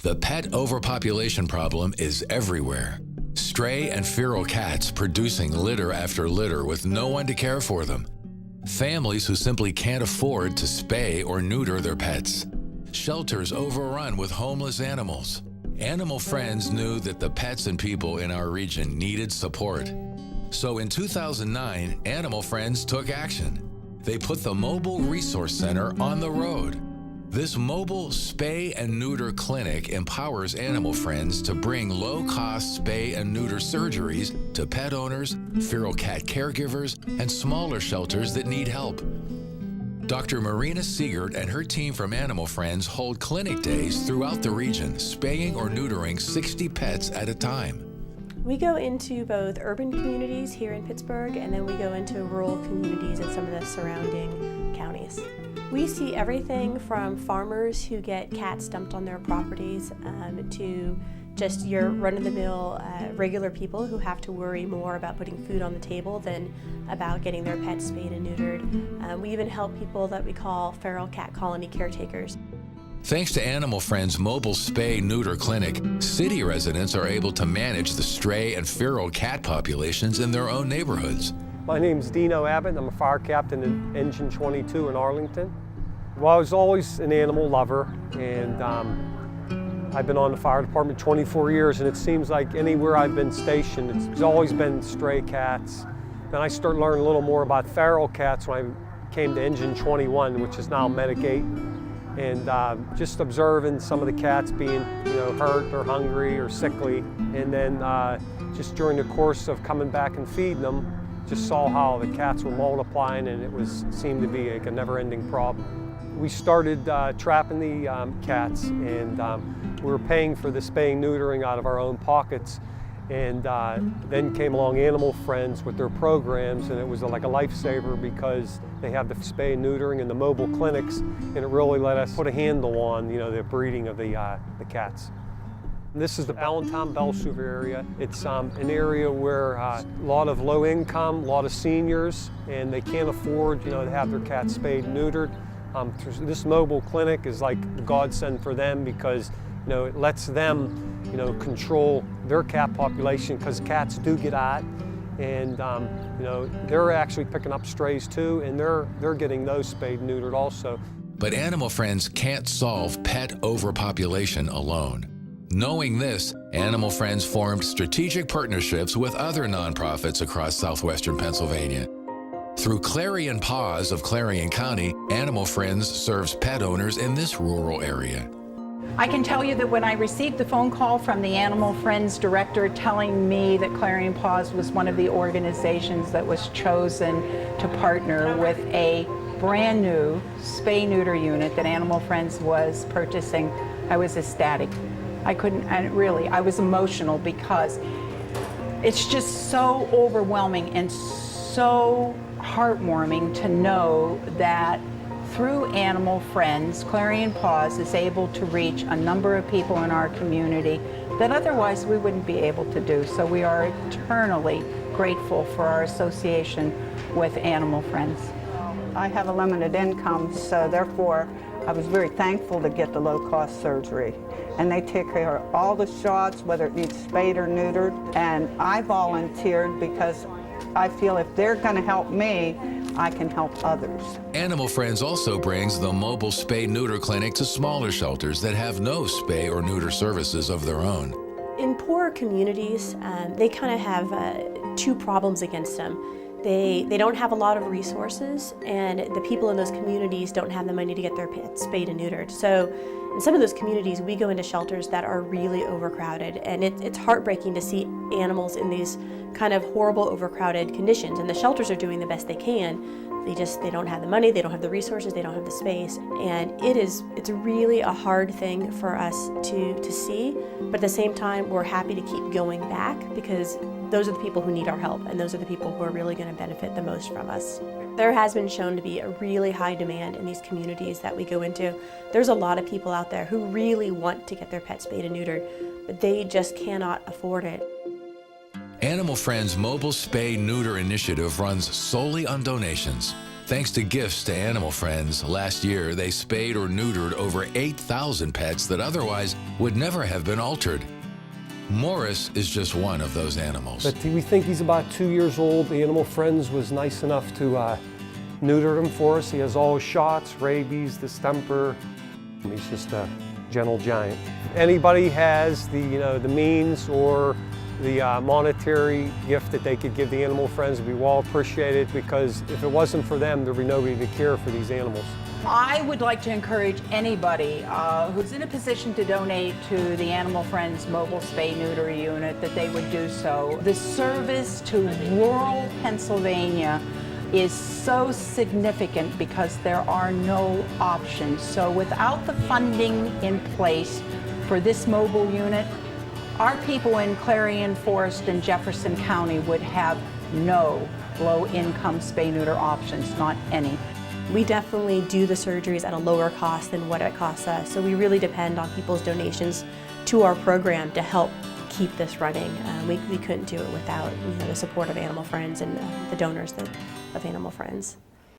The pet overpopulation problem is everywhere. Stray and feral cats producing litter after litter with no one to care for them. Families who simply can't afford to spay or neuter their pets. Shelters overrun with homeless animals. Animal Friends knew that the pets and people in our region needed support. So in 2009, Animal Friends took action. They put the Mobile Resource Center on the road. This mobile spay and neuter clinic empowers Animal Friends to bring low-cost spay and neuter surgeries to pet owners, feral cat caregivers, and smaller shelters that need help. Dr. Marina Siegert and her team from Animal Friends hold clinic days throughout the region, spaying or neutering 60 pets at a time. We go into both urban communities here in Pittsburgh, and then we go into rural communities in some of the surrounding counties. We see everything from farmers who get cats dumped on their properties to just your run-of-the-mill regular people who have to worry more about putting food on the table than about getting their pets spayed and neutered. We even help people that we call feral cat colony caretakers. Thanks to Animal Friends' mobile spay-neuter clinic, city residents are able to manage the stray and feral cat populations in their own neighborhoods. My name's Dino Abbott. I'm a fire captain at Engine 22 in Arlington. Well, I was always an animal lover, and I've been on the fire department 24 years, and it seems like anywhere I've been stationed, it's always been stray cats. Then I started learning a little more about feral cats when I came to Engine 21, which is now Medigate, and just observing some of the cats being, hurt or hungry or sickly, and then just during the course of coming back and feeding them, just saw how the cats were multiplying, and it seemed to be like a never-ending problem. We started trapping the cats, and we were paying for the spaying and neutering out of our own pockets. And then came along Animal Friends with their programs, and it was like a lifesaver because they have the spay and neutering and the mobile clinics, and it really let us put a handle on the breeding of the cats. This is the Allentown-Belsuva area. It's an area where a lot of low income, a lot of seniors, and they can't afford to have their cats spayed and neutered. This mobile clinic is like a godsend for them because it lets them control their cat population, because cats do get out, and they're actually picking up strays too, and they're getting those spayed and neutered also. But Animal Friends can't solve pet overpopulation alone. Knowing this, Animal Friends formed strategic partnerships with other nonprofits across southwestern Pennsylvania. Through Clarion Paws of Clarion County, Animal Friends serves pet owners in this rural area. I can tell you that when I received the phone call from the Animal Friends director telling me that Clarion Paws was one of the organizations that was chosen to partner with a brand new spay-neuter unit that Animal Friends was purchasing, I was ecstatic. I was emotional because it's just so overwhelming and so heartwarming to know that through Animal Friends, Clarion Paws is able to reach a number of people in our community that otherwise we wouldn't be able to do. So we are eternally grateful for our association with Animal Friends. I have a limited income, so therefore I was very thankful to get the low-cost surgery. And they take care of all the shots, whether it needs spayed or neutered. And I volunteered because I feel if they're going to help me, I can help others. Animal Friends also brings the mobile spay-neuter clinic to smaller shelters that have no spay or neuter services of their own. In poorer communities, they kind of have two problems against them. They don't have a lot of resources, and the people in those communities don't have the money to get their pets spayed and neutered. So in some of those communities, we go into shelters that are really overcrowded, and it's heartbreaking to see animals in these kind of horrible overcrowded conditions. And the shelters are doing the best they can. They don't have the money, they don't have the resources, they don't have the space. And it's really a hard thing for us to see, but at the same time, we're happy to keep going back because those are the people who need our help, and those are the people who are really going to benefit the most from us. There has been shown to be a really high demand in these communities that we go into. There's a lot of people out there who really want to get their pets spayed and neutered, but they just cannot afford it. Animal Friends' mobile spay-neuter initiative runs solely on donations. Thanks to gifts to Animal Friends, last year they spayed or neutered over 8,000 pets that otherwise would never have been altered. Morris is just one of those animals. But we think he's about 2 years old. Animal Friends was nice enough to neuter him for us. He has all his shots, rabies, distemper. He's just a gentle giant. Anybody has the means or the monetary gift that they could give the Animal Friends, we well appreciate it, because if it wasn't for them, there'd be nobody to care for these animals. I would like to encourage anybody who's in a position to donate to the Animal Friends mobile spay-neuter unit that they would do so. The service to rural Pennsylvania is so significant because there are no options. So without the funding in place for this mobile unit, our people in Clarion Forest and Jefferson County would have no low-income spay-neuter options, not any. We definitely do the surgeries at a lower cost than what it costs us, so we really depend on people's donations to our program to help keep this running. We couldn't do it without the support of Animal Friends and the donors of Animal Friends.